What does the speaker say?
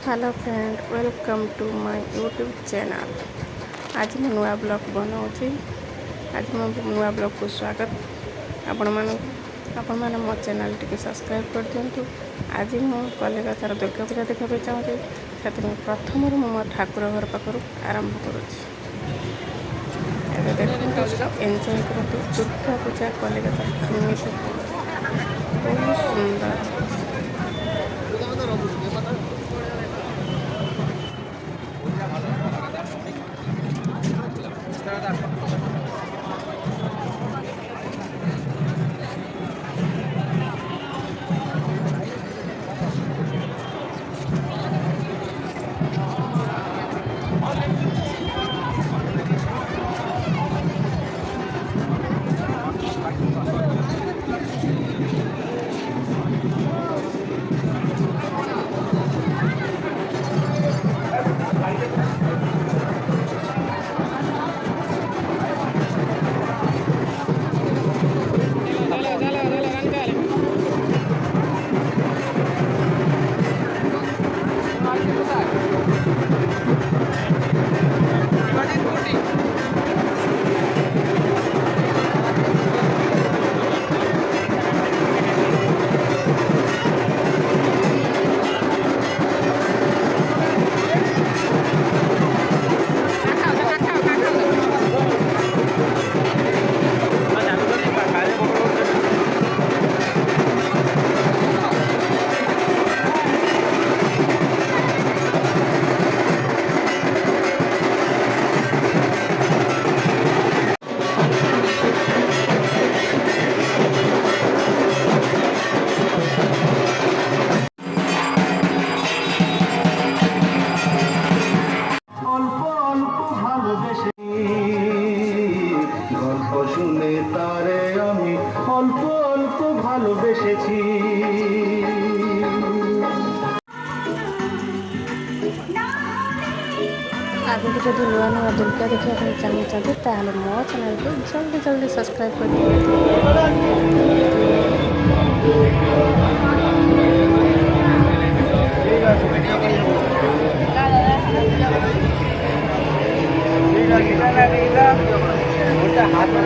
Hello friend, welcome to my YouTube channel. आज मैं नुआ ब्लॉग बनाऊँगी। आज मो नुआ ब्लॉग को स्वागत। आपण मैंने मो चैनल टी सब्सक्राइब कर दिंतु। आज मु कलिकतार दुर्गा पूजा देखा चाहूँगी। से प्रथम मो ठाकुर घर पाखर आरंभ करुँच। देखो एंजॉय करते दुर्गा पूजा कलिकतार बहुत सुंदर। শুনে তারে আমি অল্প অল্প ভালোবেসেছি। आगे जब नुआ नुआ दुर्गा देखा चाहते ताहले मो चैनल को जल्दी जल्दी सब्सक्राइब कर हाथ में